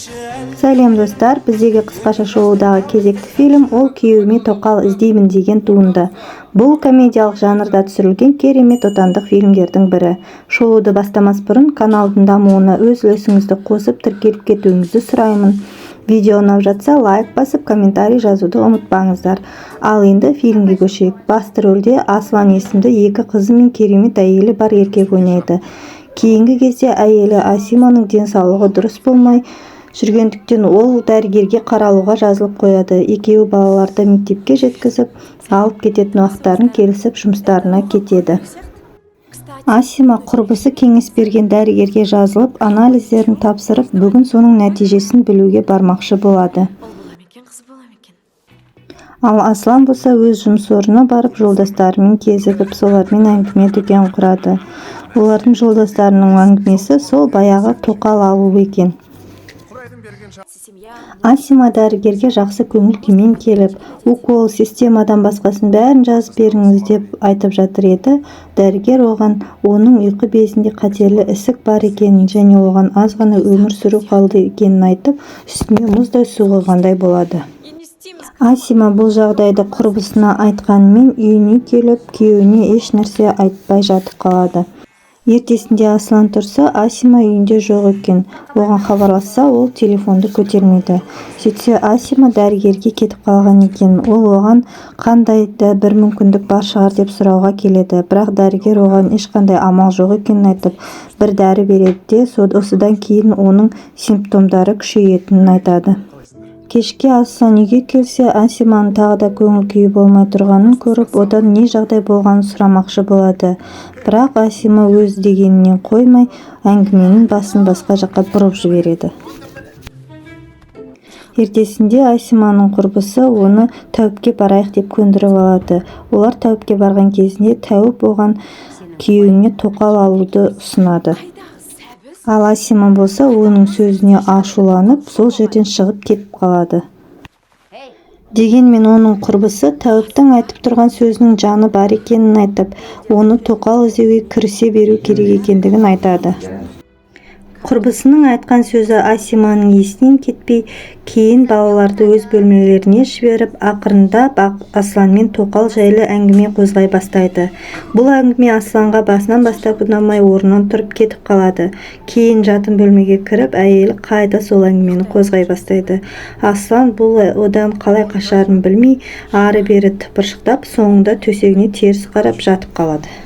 Сәлем достар, біздегі қысқаша шоудағы кезекті фильм ол күйеуіме тоқал іздеймін деген туынды. Бұл комедиялық жанрда түсірілген керемет отандық фильмдердің бірі. Шоуды бастамас бұрын каналдың дамуына өз үлесіңізді қосып тіркеліп кетуіңізді сұраймын. Видео ұнап жатса лайк басып комментарий жазуды ұмытпаңыздар. Ал енді фильмге көшейік. Басты рөлде Аслан есімді екі қызы мен керемет әйелі бар еркек ойнайды. Кейінгі кезде әйелі Асиманың денсаулығы дұрыс болмай жүргендіктен ол дәрігерге қаралуға жазылып қояды. Екеуі балаларды мектепке жеткізіп, алып кететін уақыттарын келісіп жұмыстарына кетеді. Асима құрбысы кеңес берген дәрігерге жазылып, анализдерін тапсырып, бүгін соның нәтижесін білуге бармақшы болады. Ал Аслан болса өз жұмыс орнына барып, жолдастарымен кезігіп, солармен әңгіме дүкен құрады. Олардың жолдастарының әңгімесі сол баяғы тоқал алу екен. Асима дәрігерге жақсы көңіл күймен келіп, укол, системадан басқасын бәрін жазып беріңіз деп айтып жатыр еді. Дәрігер оған оның ұйқы безінде қатерлі ісік бар екенін және оған аз ғана өмір сүру қалды екенін айтып, үстіне мұздай су құйғандай болады. Асима бұл жағдайды құрбысына айтқанымен үйіне келіп, күйеуіне еш нәрсе айтпай жатып қалады. Ертесінде Аслан тұрса, Асима үйінде жоқ екен. Оған хабарласса, ол телефонды көтермейді. Сөйтсе, Асима дәрігерге кетіп қалған екен. Ол оған қандай да бір мүмкіндік бар шығар деп сұрауға келеді. Бірақ дәрігер оған ешқандай амал жоқ екенін айтып, бір дәрі береді де, осыдан кейін оның симптомдары күшейетінін айтады. Кешке Аслан үйге келсе, Асиманың тағы да көңіл күйі болмай тұрғанын көріп, одан не жағдай болғанын сұрамақшы болады. Бірақ Асима өз дегенінен қоймай, әңгіменің басын басқа жаққа бұрып жібереді. Ертесінде Асиманың құрбысы оны тәуіпке барайық деп көндіріп алады. Олар тәуіпке барған кезінде тәуіп оған күйеуіне тоқал алуды ұсынады. Ал Асима болса оның сөзіне ашуланып, сол жерден шығып кетіп қалады. Дегенмен оның құрбысы тәуіптің айтып тұрған сөзінің жаны бар екенін айтып, оны тоқал іздеуге кірісе беру керек екендігін айтады. Құрбысының айтқан сөзі Асиманың есінен кетпей, кейін балаларды өз бөлмелеріне жіберіп, ақырындап Асланмен тоқал жайлы әңгіме қозғай бастайды. Бұл әңгіме Асланға басынан бастап ұнамай орнынан тұрып кетіп қалады. Кейін жатын бөлмеге кіріп, әйелі қайта сол әңгімені қозғай бастайды. Аслан бұл одан қалай қашарын білмей, ары-бері тыпыршықтап, соңында төсегіне теріс қарап жатып қалады.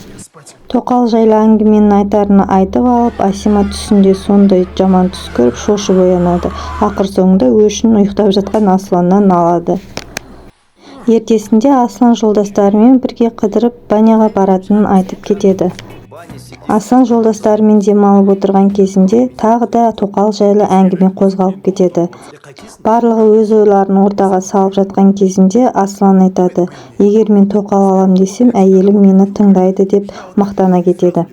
Тоқал жайлы әңгіменің айтарыны айтып алып, Асима түсінде сондай жаман түс көріп шошып оянады. Ақыр соңында өшін ұйықтап жатқан Асланнан алады. Ертесінде Аслан жолдастарымен бірге қыдырып баняға баратынын айтып кетеді. Аслан жолдастарымен демалып отырған кезінде тағы да тоқал жайлы әңгіме қозғалып кетеді. Барлығы өз ойларын ортаға салып жатқан кезінде Аслан айтады: егер мен тоқал алам десем, әйелім мені тыңдайды деп мақтана кетеді.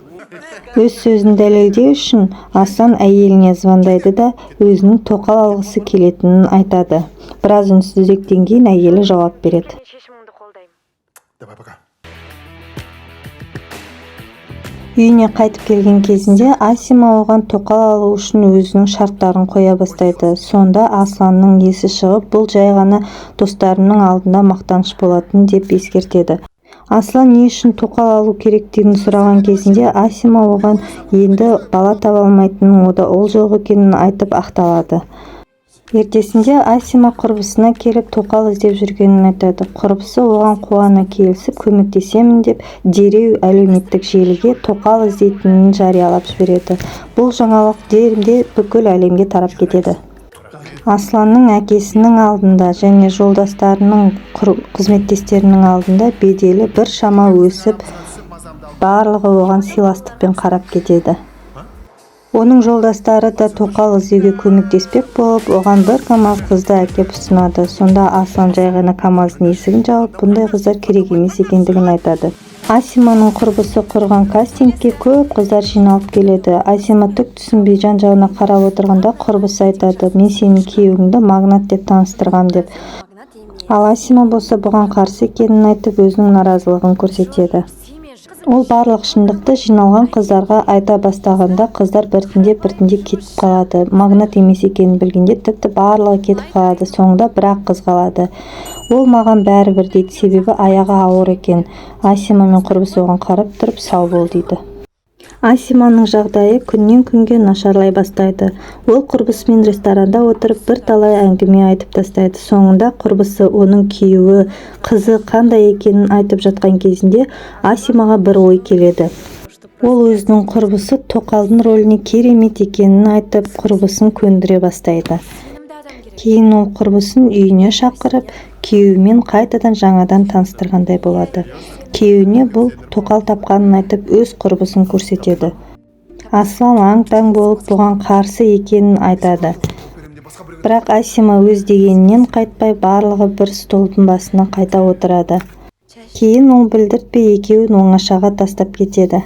Өз сөзін дәлелдеу үшін Аслан әйеліне звондайды да өзінің тоқал алғысы келетінін айтады. Біраз үнсіздіктен кейін әйелі жауап береді. Үйіне қайтып келген кезінде Асима оған тоқал алу үшін өзінің шарттарын қоя бастайды. Сонда Асланның есі шығып, бұл жай ғана достарының алдында мақтаныш болатын деп ескертеді. Аслан не үшін тоқал алу керектігін сұраған кезінде Асима оған енді бала таба алмайтынын, ол жоқ екенін айтып ақталады. Ертесінде Асима құрбысына келіп тоқал іздеп жүргенін айтады. Құрбысы оған қуана келісіп көмектесемін деп дереу әлеуметтік желіге тоқал іздейтінін жариялап жібереді. Бұл жаңалық дерінде бүкіл әлемге тарап кетеді. Асланның әкесінің алдында және жолдастарының, қызметтестерінің алдында беделі бір шама өсіп, барлығы оған сыйластықпен қарап кетеді. Оның жолдастары да тоқал іздеуге көмектеспек болып, оған бір КамАЗ қызды әкеп ұсынады. Сонда Аслан жай ғана КамАЗдың есігін жауып, бұндай қыздар керек емес екендігін айтады. Асиманың құрбысы құрған кастингке көп қыздар жиналып келеді. Асима түк түсінбей жан-жағына қарап отырғанда құрбысы айтады: мен сенің күйеуіңді магнат деп таныстырғам деп. Ал Асима болса бұған қарсы екенін айтып, өзінің наразылығын көрсетеді. Ол барлық шындықты жиналған қыздарға айта бастағанда қыздар біртіндеп кетіп қалады. Магнат емес екенін білгенде тіпті барлығы кетіп қалады. Соңында бір-ақ қыз қалады. Ол маған бәрібір дейді, себебі аяғы ауыр екен. Асима мен құрбысы оған қарап тұрып сау бол дейді. Асиманың жағдайы күннен күнге нашарлай бастайды. Ол құрбысымен ресторанда отырып бірталай әңгіме айтып тастайды. Соңында құрбысы оның күйеуі, қызы қандай екенін айтып жатқан кезінде Асимаға бір ой келеді. Ол өзінің құрбысы тоқалдың рөліне керемет екенін айтып, құрбысын көндіре бастайды. Кейін ол құрбысын үйіне шақырып, күйеуімен қайтадан жаңадан таныстырғандай болады. Күйеуіне бұл тоқал тапқанын айтып, өз құрбысын көрсетеді. Аслан аң-таң болып бұған қарсы екенін айтады. Бірақ Асима өз дегенінен қайтпай, барлығы бір столдың басына қайта отырады. Кейін ол білдіртпей екеуін оңашаға тастап кетеді.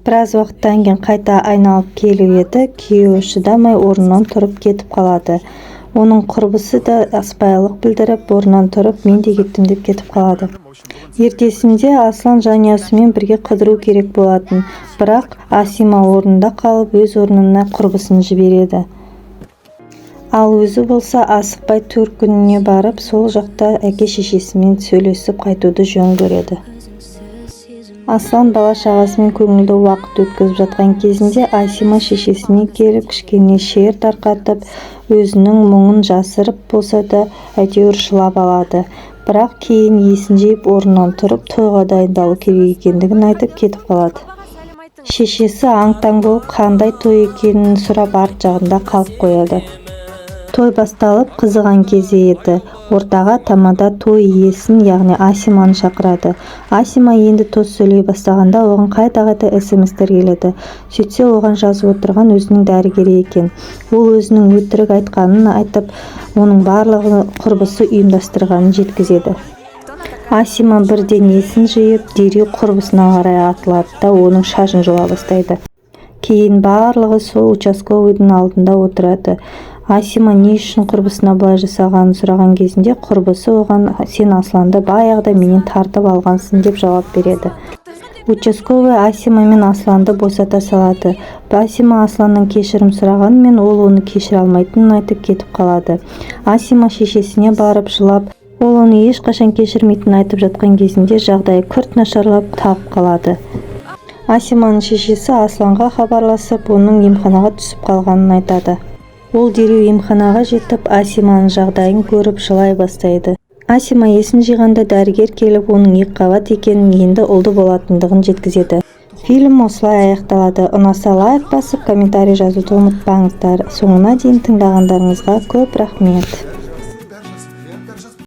Біраз уақыттан кейін қайта айналып келіп еді, күйеуі шыдамай орнынан тұрып кетіп қалады. Оның құрбысы да аспайлық білдіріп, орнынан тұрып, мен де кеттім деп кетіп қалады. Ертесінде Аслан жанұясымен бірге қыдыру керек болатын, бірақ Асима орнында қалып, өз орнына құрбысын жібереді. Ал өзі болса асықпай төркініне барып, сол жақта әке-шешесімен сөйлесіп қайтуды жөн көреді. Аслан бала-шағасымен көңілді уақыт өткізіп жатқан кезінде Асима шешесіне келіп, кішкене шер тарқатып, өзінің мұңын жасырып болса да әйтеуір жылап алады. Бірақ кейін есін жиып орнынан тұрып, тойға дайындалу керек екендігін айтып кетіп қалады. Шешесі аң-таң болып, қандай той екенін сұрап арт жағында қалып қояды. Той басталып қызыған кезі еді. Ортаға тамада той иесін, яғни Асиманы шақырады. Асима енді тоз сөйлей бастағанда оған қайта-қайта SMS-тер келеді. Сөйтсе оған жазып отырған өзінің дәрігері екен. Ол өзінің өтірік айтқанын айтып, оның барлығы құрбысы ұйымдастырғанын жеткізеді. Асима бірден есін жиып, дереу құрбысына қарай атылады да оның шашын жұла бастайды. Кейін барлығы сол участковыйдың алдында отырады. Асима не үшін құрбысына бұлай жасағанын сұраған кезінде құрбысы оған сен Асланды баяғыда менен тартып алғансың деп жауап береді. Участковый Асима мен Асланды босата салады. Асима Асланнан кешірім сұрағанымен ол оны кешіре алмайтынын айтып кетіп қалады. Асима шешесіне барып жылап, ол оны ешқашан кешірмейтінін айтып жатқан кезінде жағдайы күрт нашарлап талып қалады. Асиманың шешесі Асланға хабарласып, оның емханаға түсіп қалғанын айтады. Ол дереу емханаға жетіп, Асиманың жағдайын көріп жылай бастайды. Асима есін жиғанда дәрігер келіп, оның екіқабат екенін, енді ұлды болатындығын жеткізеді. Фильм осылай аяқталады. Ұнаса лайк басып, комментарий жазуды ұмытпаңыздар. Соңына дейін тыңдағандарыңызға көп рахмет.